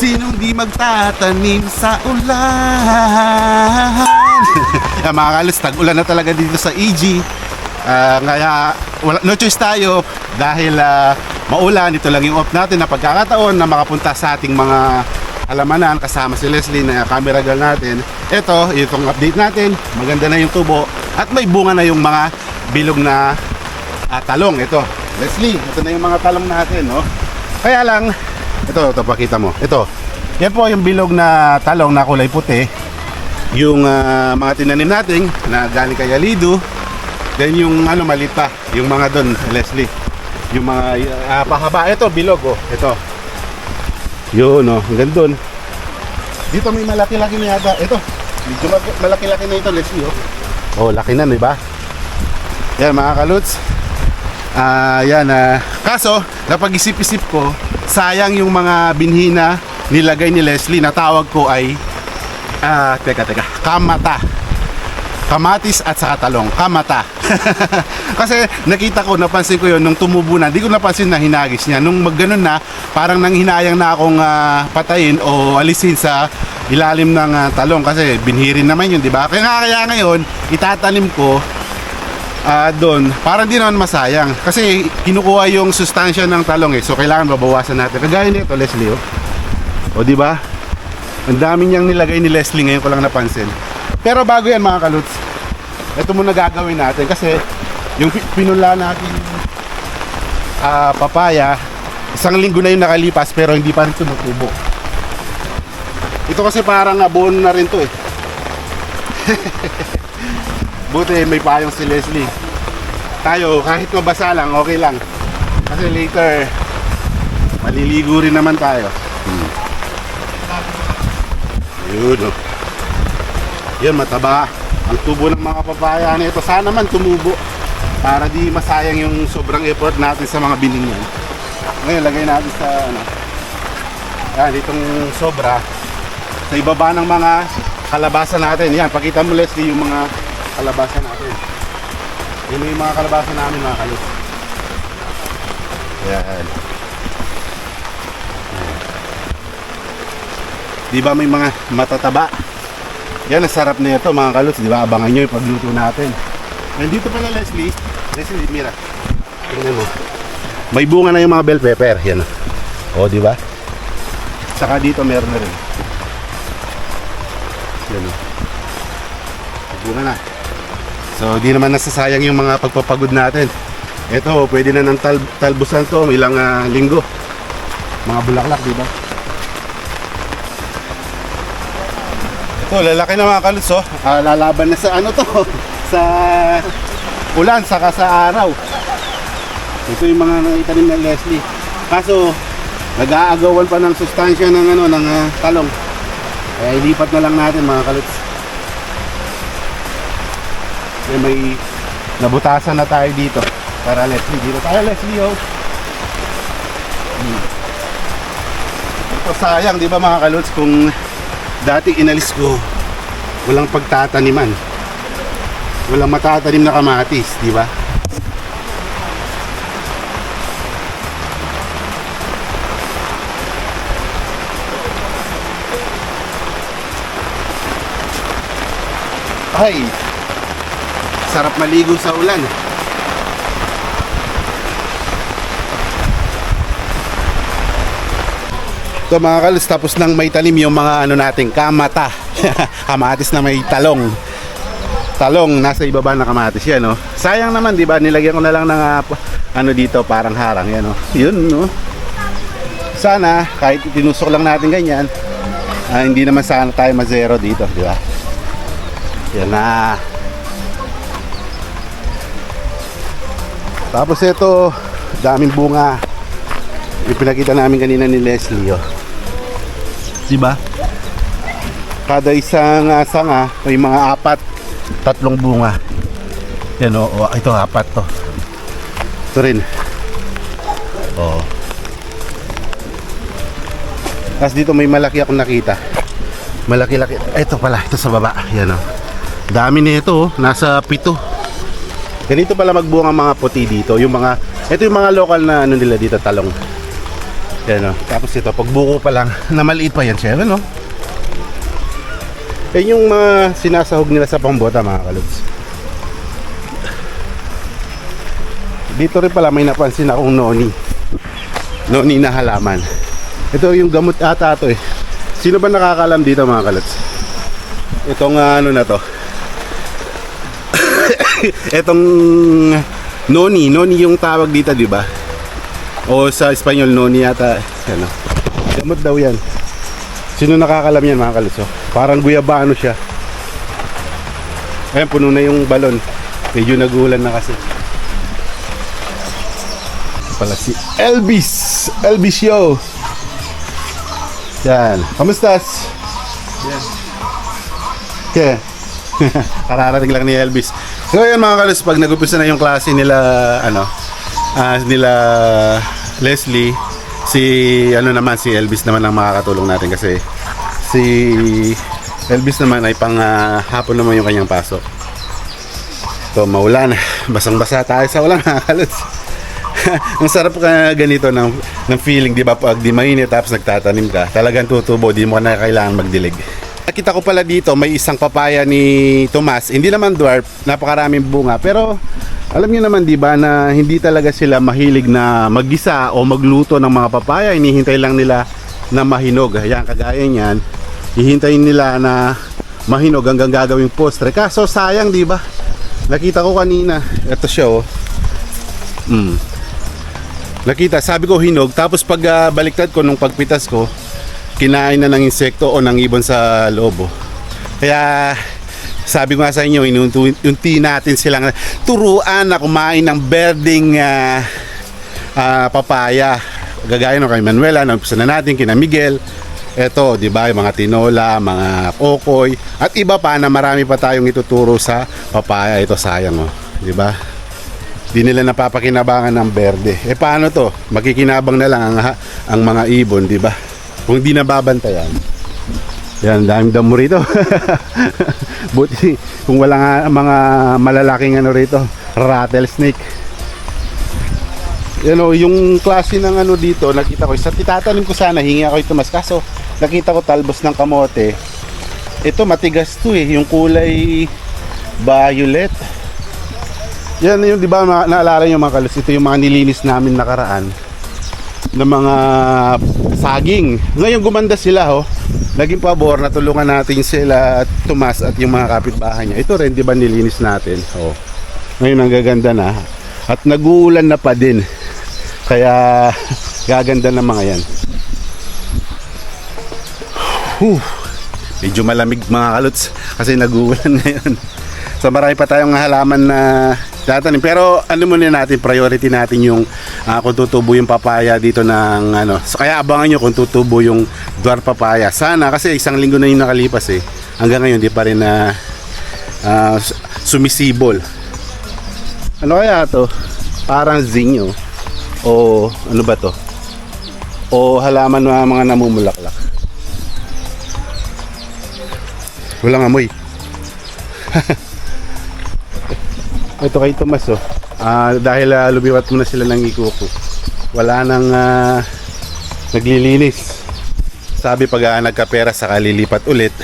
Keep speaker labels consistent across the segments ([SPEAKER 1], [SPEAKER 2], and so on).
[SPEAKER 1] Sinong di magtatanim sa ulan? Mga kalos, tag-ulan na talaga dito sa EG. Kaya no choice tayo dahil maulan. Ito lang yung off natin na pagkakataon na makapunta sa ating mga halamanan kasama si Leslie na camera girl natin. Itong update natin, maganda na yung tubo at may bunga na yung mga bilog na talong. Ito, Leslie, ito na yung mga talong natin, no? Kaya lang, ito pakita mo. Ito, yan po yung bilog na talong na kulay puti. Yung mga tinanim natin na galing kay Alido. Then yung maliit pa, yung mga doon, Leslie. Yung mga pahaba, ito bilog, oh. Ito. Yun, oh, hanggang doon. Dito may malaki-laki na yata. Ito, medyo malaki-laki na ito, Leslie, oh. Oh, laki na, di ba? Yan, mga kaluts. Kaso, napag-isip-isip ko, sayang yung mga binhi na nilagay ni Leslie na tawag ko ay kamata. Kamatis at saka talong. Kamata. Kasi nakita ko, napansin ko yun nung tumubo na. Di ko napansin na hinagis niya. Nung magganon na, parang nanghinayang na akong patayin o alisin sa ilalim ng talong. Kasi binhirin naman yun, di ba? Kaya ngayon, itatanim ko doon, parang di naman masayang. Kasi kinukuha yung sustansya ng talong eh. So kailangan babawasan natin. Kagaya nito, Leslie, oh. O di ba? Ang dami niyang nilagay ni Leslie, ngayon ko lang napansin. Pero bago yan, mga kaluts, ito muna gagawin natin kasi yung pinula natin papaya, isang linggo na yung nakalipas pero hindi pa rin tumutubo. Ito kasi parang abono na rin to eh. Buti may payong si Leslie. Tayo kahit mabasa lang, okay lang. Kasi later maliligo rin naman tayo. Yun, oh. Yan, mataba ang tubo ng mga papaya na ito. Sana man tumubo para di masayang yung sobrang effort natin sa mga bining yan. Ngayon, lagay natin sa yan, itong sobra sa ibaba ng mga kalabasa natin. Yan, pakita mo, Leslie, yung mga kalabasa natin. Yun yung mga kalabasa namin, mga kalut. Yan. Di ba may mga matataba? Yan, ang sarap na ito, mga kaluts. Di ba? Abangan nyo yung pagluto natin. Nandito pala, Leslie. Leslie, mira. Tingnan mo. May bunga na yung mga bell pepper. Yan. O, di ba? Saka dito meron na rin. Yan. May bunga na. So, di naman nasasayang yung mga pagpapagod natin. Ito, pwede na ng talbusan to. Ilang linggo. Mga bulaklak, di ba? Lalaki na, mga kaluts, oh. Lalaban na sa ano to sa ulan saka sa araw. Ito yung mga itanim ng Leslie. Kaso nag-aagawan pa ng sustansya ng ng talong. Kaya ilipat na lang natin, mga kaluts. Kaya may nabutasan na tayo dito para Leslie. Dito tayo, Leslie, oh. Ito sayang, di ba, mga kaluts, kung dati inalis ko, walang pagtataniman. Walang matatanim na kamatis, di ba? Ay, sarap maligo sa ulan. Ito, mga kalos, tapos nang may talim yung mga nating kamata. Kamatis na may talong. Talong nasa ibaba ng kamatis yan, no. Sayang naman, di ba? Nilagyan ko na lang ng dito, parang harang yan, no. Yun, no. Sana kahit tinusok lang natin ganyan, hindi naman sana tayo ma-zero dito, di ba? Yan na. Tapos ito, daming bunga. Ipinakita namin kanina ni Leslie, oh. Diba? Kada isang sanga may mga 3 bunga. Yan, oh, ito 4 to. Ito rin. Oh. Tapos dito may malaki akong nakita. Malaki-laki. Ito pala, ito sa baba. Yan, oh. Dami nito, oh. Nasa 7. Ganito pala magbunga ang mga puti dito. Yung mga, ito yung mga local na nila dito, talong. Yan o. Tapos ito, pag buko pa lang, na maliit pa yan siya. Ano? Yan yung sinasahog nila sa pambota mga kalods. Dito rin pala may napansin akong noni. Noni na halaman. Ito yung gamot ata ito eh. Sino ba nakakalam dito mga kalods? Itong ano na to. Itong noni yung tawag dito, di ba? O sa Espanyol noni yata, ano. Gamot daw 'yan. Sino nakakalam yan mga kalods? Parang guyabano siya. Ayun, puno na yung balon. Medyo nagulan na kasi. Pala si Elvis Yo. Yan. Kamustas? Yan. Okay. Kararating lang ni Elvis. So yan mga kalos, pag nag-upisa na yung klase nila nila Leslie, si Elvis naman ang makakatulong natin kasi si Elvis naman ay pang hapon naman yung kanyang pasok. So maulan, basang-basa tayo sa ulan mga kalos. Ang sarap ka ganito ng feeling, di ba? Pag di mainit tapos nagtatanim ka, talagang tutubo, di mo na kailangan magdilig. Nakita ko pala dito may isang papaya ni Tomas, hindi naman dwarf, napakaraming bunga, pero alam niyo naman di ba na hindi talaga sila mahilig na maggisa o magluto ng mga papaya, hinihintay lang nila na mahinog. Ayan, kagaya niyan, hihintayin nila na mahinog hanggang gagawing postre. Kaso sayang, di ba? Nakita ko kanina, ito siya oh. Nakita, sabi ko hinog, tapos pag baliktad ko nung pagpitas ko, kinain na ng insekto o ng ibon sa loob. Kaya sabi ko nga sa inyo, inunti natin silang turuan na kumain ng berding papaya. Gagaya no kay Manuela, naumpisa na natin kina Miguel. Eto, di ba, yung mga tinola, mga kokoy, at iba pa na marami pa tayong ituturo sa papaya. Ito sayang di ba? Di nila napapakinabangan ng berde. Paano to? Makikinabang na lang ang mga ibon, di ba? Kung di nababantayan. Yan, daming damo rito. Buti kung wala nga mga malalaking rito, rattlesnake. Yung klase ng dito, nakita ko, itatanim ko sana, hingi ako ito mas, kaso nakita ko talbos ng kamote. Ito matigas to yung kulay violet. Yan yung, di ba, naalala nyo mga kalos, ito yung mga nilinis namin nakaraan ng mga saging. Ngayon gumanda sila naging pabor, natulungan natin sila at Tomas at yung mga kapitbahay niya. Ito rin, di ba, nilinis natin. Ngayon ang gaganda na at nag-uulan na pa din, kaya gaganda na mga yan. Medyo malamig mga kalots kasi nag-uulan ngayon. So marami pa tayong halaman na tatanim, pero muna natin, priority natin yung kung tutubo yung papaya dito ng so, kaya abangan nyo kung tutubo yung dwarf papaya. Sana, kasi isang linggo na yung nakalipas hanggang ngayon di pa rin na sumisibol. Ano kaya to? Parang zinyo o ano ba to? O halaman mga namumulaklak. Walang amoy. Ito kay Tomas dahil lumiwat muna sila ng ikuko, wala nang naglilinis. Sabi pag nagkapera saka lilipat ulit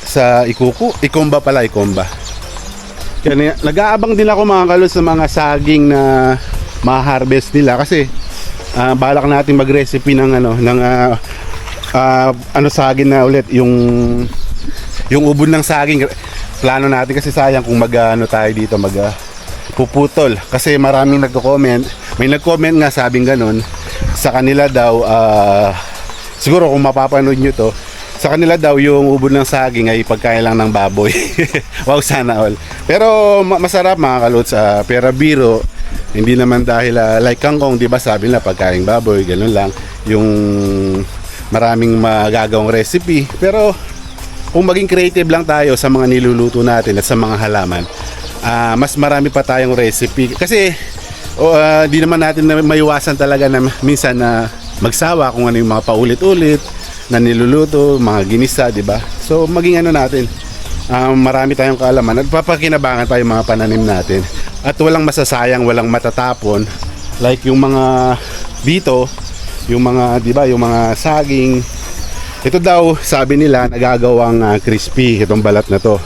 [SPEAKER 1] sa ikuko, ikomba. Kaya nag-aabang din ako mga kalos sa mga saging na ma-harvest nila kasi balak natin mag-recipe ng saging na ulit, yung ubod ng saging. Plano natin kasi sayang kung tayo dito puputol, kasi maraming nagko-comment. May nag-comment nga sabing ganun sa kanila daw, siguro kung mapapanood nyo to, sa kanila daw yung ubod ng saging ay pagkain lang ng baboy. Wow, sana all. Pero masarap mga kalots, pera biro, hindi naman dahil like kangkong, di ba, sabi na pagkain baboy, ganun lang yung maraming magagawang recipe. Pero kung maging creative lang tayo sa mga niluluto natin at sa mga halaman, mas marami pa tayong recipe. Kasi di naman natin maiwasan talaga na minsan na magsawa kung ano yung mga paulit-ulit na niluluto, mga ginisa, di ba? So maging natin, marami tayong kaalaman at papakinabangan tayo mga pananim natin. At walang masasayang, walang matatapon. Like yung mga dito, yung mga, di ba, yung mga saging. Ito daw, sabi nila, nagagawang crispy itong balat na to.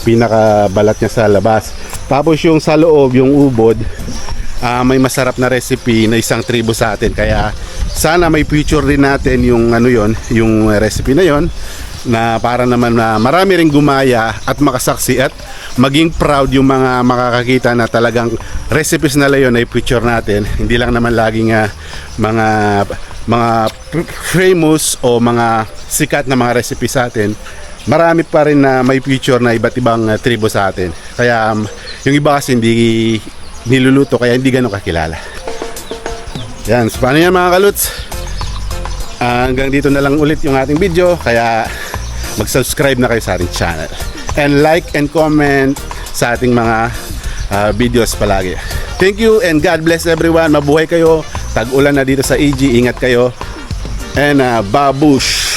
[SPEAKER 1] Pinaka balat niya sa labas. Tapos yung sa loob, yung ubod, may masarap na recipe na isang tribo sa atin. Kaya sana may future din natin yung ano yon, yung recipe na yon, na para naman na marami ring gumaya at makasaksi at maging proud yung mga makakakita na talagang recipes na yon ay future natin. Hindi lang naman laging mga famous o mga sikat na mga recipe sa atin. Marami pa rin na may future na iba't ibang tribo sa atin. Kaya yung iba kasi hindi niluluto kaya hindi ganun kakilala. Yan, so paano yan mga kaluts? Hanggang dito na lang ulit yung ating video. Kaya mag-subscribe na kayo sa ating channel. And like and comment sa ating mga videos palagi. Thank you and God bless everyone. Mabuhay kayo. Tag-ulan na dito sa EG. Ingat kayo. And babush!